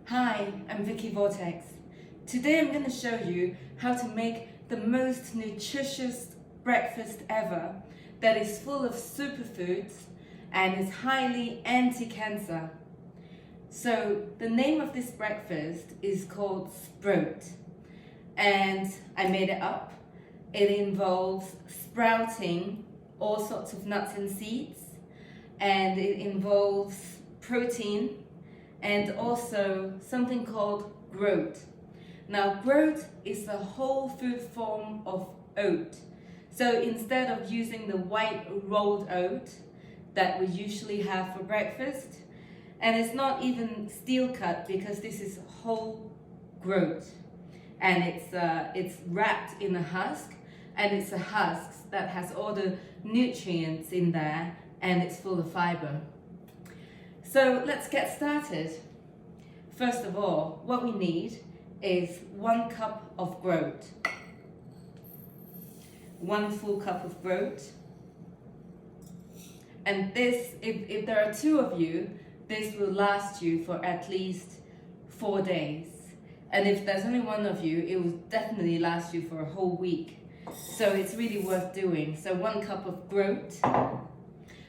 Hi, I'm Vicky Vortex. Today I'm going to show you how to make the most nutritious breakfast ever that is full of superfoods and is highly anti-cancer. So the name of this breakfast is called SPROAT, and I made it up. It involves sprouting all sorts of nuts and seeds, and it involves protein and also something called Groat. Now, Groat is a whole food form of oat. So instead of using the white rolled oat that we usually have for breakfast, and it's not even steel cut because this is whole Groat, and it's wrapped in a husk, and it's a husk that has all the nutrients in there, and it's full of fiber. So let's get started. First of all, what we need is 1 cup of Groat, 1 full cup of Groat. And this, if there are 2 of you, this will last you for at least 4 days. And if there's only 1 of you, it will definitely last you for a whole week. So it's really worth doing. So 1 cup of Groat,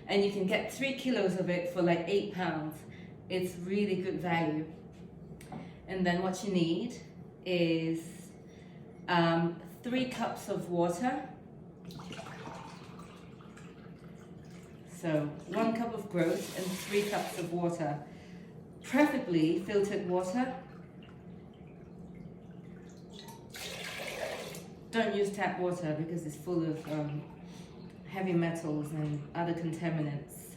and you can get 3 kilos of it for like £8. It's really good value. And then what you need is 3 cups of water. So 1 cup of Groat and 3 cups of water, preferably filtered water. Don't use tap water because it's full of heavy metals and other contaminants.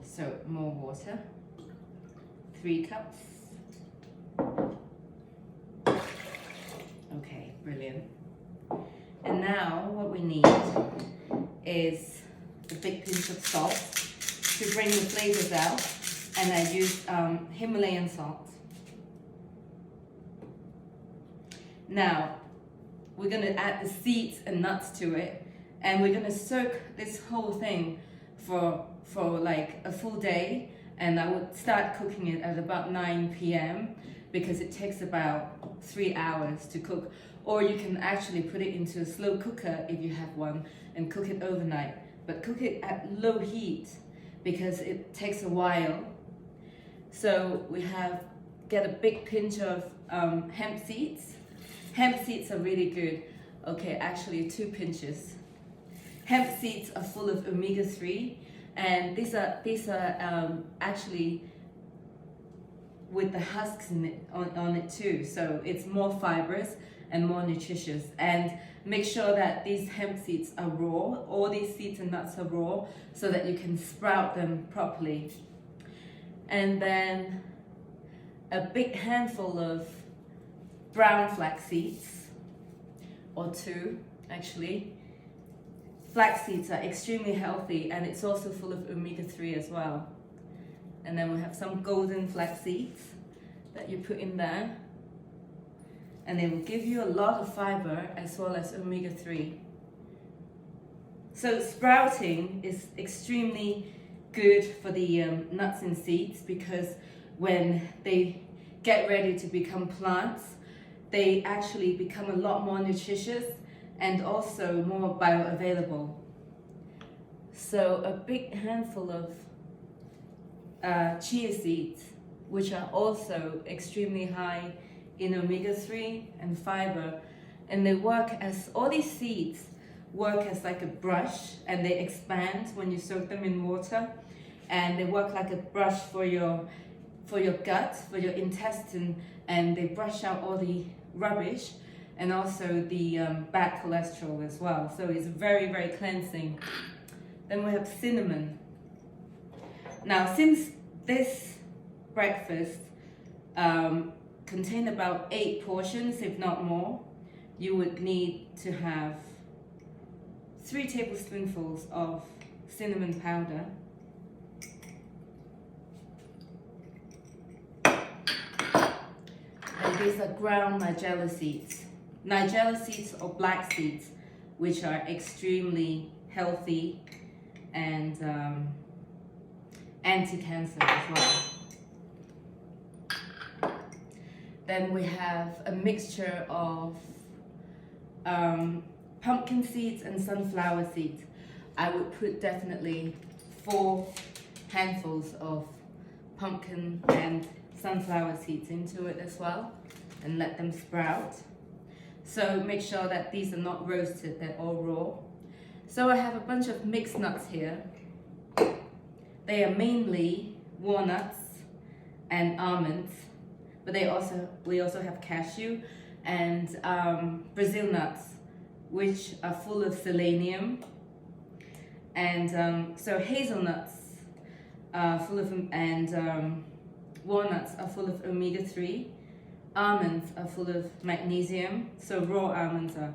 So more water, 3 cups. Okay, brilliant. And now what we need is a big pinch of salt to bring the flavors out, and I use Himalayan salt. Now we're going to add the seeds and nuts to it, and we're going to soak this whole thing for like a full day, and I would start cooking it at about 9 p.m. because it takes about 3 hours to cook. Or you can actually put it into a slow cooker if you have one and cook it overnight, but cook it at low heat because it takes a while. So we get a big pinch of hemp seeds. Hemp seeds are really good. Okay, actually 2 pinches. Hemp seeds are full of omega-3, and these are actually with the husks on it too, so it's more fibrous and more nutritious. And make sure that these hemp seeds are raw. All these seeds and nuts are raw so that you can sprout them properly. And then a big handful of brown flax seeds, or 2 actually. Flax seeds are extremely healthy, and it's also full of omega-3 as well. And then we have some golden flax seeds that you put in there, and it will give you a lot of fiber as well as omega-3. So sprouting is extremely good for the nuts and seeds, because when they get ready to become plants, they actually become a lot more nutritious and also more bioavailable. So a big handful of chia seeds, which are also extremely high in omega-3 and fiber, and they work as, all these seeds work as like a brush, and they expand when you soak them in water, and they work like a brush for your gut, for your intestine, and they brush out all the rubbish and also the bad cholesterol as well. So it's very, very cleansing. Then we have cinnamon. Now, since this breakfast contained about 8 portions, if not more, you would need to have 3 tablespoonfuls of cinnamon powder, and these are ground nigella seeds. Nigella seeds or black seeds, which are extremely healthy and anti-cancer as well. Then we have a mixture of pumpkin seeds and sunflower seeds. I would put definitely 4 handfuls of pumpkin and sunflower seeds into it as well, and let them sprout. So make sure that these are not roasted, they're all raw. So I have a bunch of mixed nuts here. They are mainly walnuts and almonds, but we also have cashew and Brazil nuts, which are full of selenium. And so hazelnuts are full of, and walnuts are full of omega-3. Almonds are full of magnesium, so raw almonds are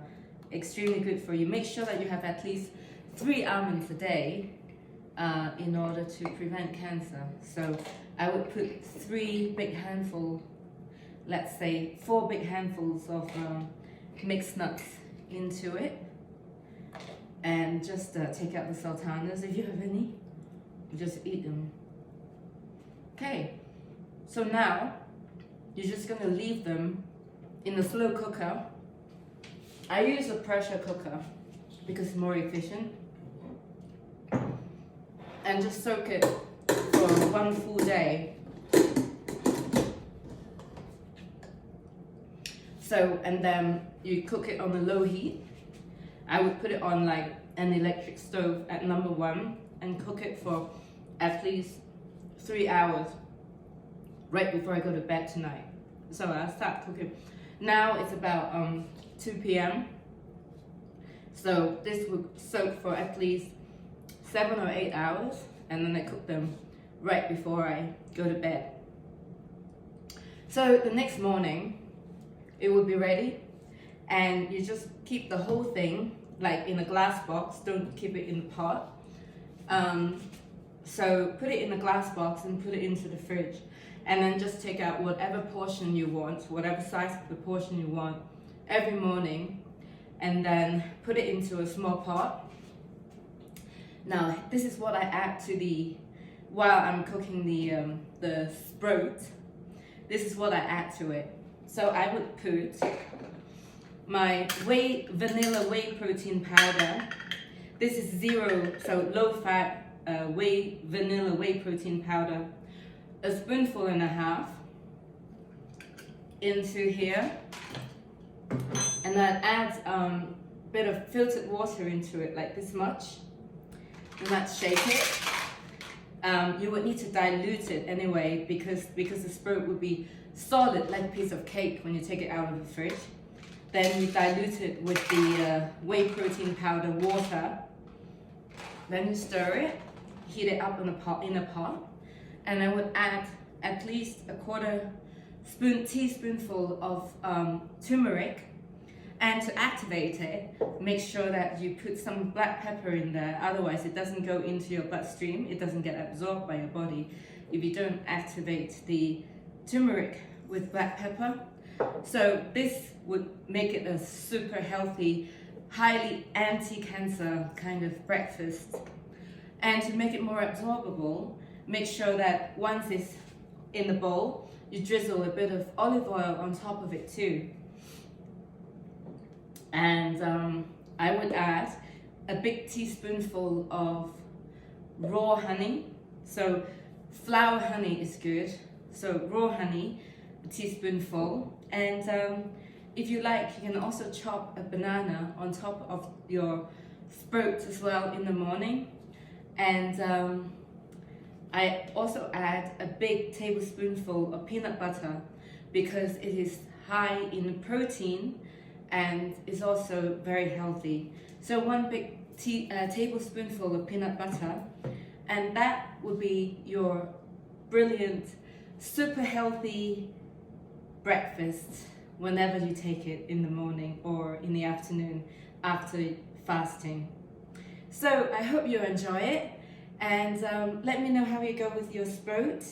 extremely good for you. Make sure that you have at least 3 almonds a day in order to prevent cancer. So I would put 3 big handfuls, let's say 4 big handfuls of mixed nuts into it, and just take out the sultanas if you have any. Just eat them. Okay, so now you're just going to leave them in a slow cooker. I use a pressure cooker because it's more efficient. And just soak it for 1 full day. So, and then you cook it on a low heat. I would put it on like an electric stove at number 1 and cook it for at least 3 hours right before I go to bed tonight. So I'll start cooking. Now it's about 2 p.m. So this would soak for at least 7 or 8 hours, and then I cook them right before I go to bed. So the next morning, it will be ready, and you just keep the whole thing like in a glass box. Don't keep it in the pot. So put it in a glass box and put it into the fridge, and then just take out whatever portion you want, whatever size of the portion you want every morning, and then put it into a small pot. Now this is what I add to while I'm cooking the SPROAT. This is what I add to it. So I would put my vanilla whey protein powder. This is 0, so low fat vanilla whey protein powder. A spoonful and a half into here, and then add a bit of filtered water into it, like this much, and let's shake it. You would need to dilute it anyway, because the SPROAT would be solid like a piece of cake when you take it out of the fridge. Then you dilute it with the whey protein powder water. Then you stir it, heat it up in a pot, and I would add at least a 1/4 teaspoonful of turmeric. And to activate it, make sure that you put some black pepper in there, otherwise it doesn't go into your bloodstream, it doesn't get absorbed by your body if you don't activate the turmeric with black pepper. So this would make it a super healthy, highly anti-cancer kind of breakfast. And to make it more absorbable, make sure that once it's in the bowl, you drizzle a bit of olive oil on top of it too. And I would add a big teaspoonful of raw honey. So flower honey is good. So raw honey, a teaspoonful. And if you like, you can also chop a banana on top of your SPROAT as well in the morning. And I also add a big tablespoonful of peanut butter because it is high in protein and is also very healthy. So 1 big tablespoonful of peanut butter, and that would be your brilliant, super healthy breakfast whenever you take it in the morning or in the afternoon after fasting. So I hope you enjoy it, and let me know how you go with your SPROAT,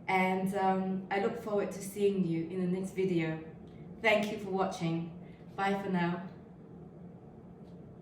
and I look forward to seeing you in the next video. Thank you for watching. Bye for now.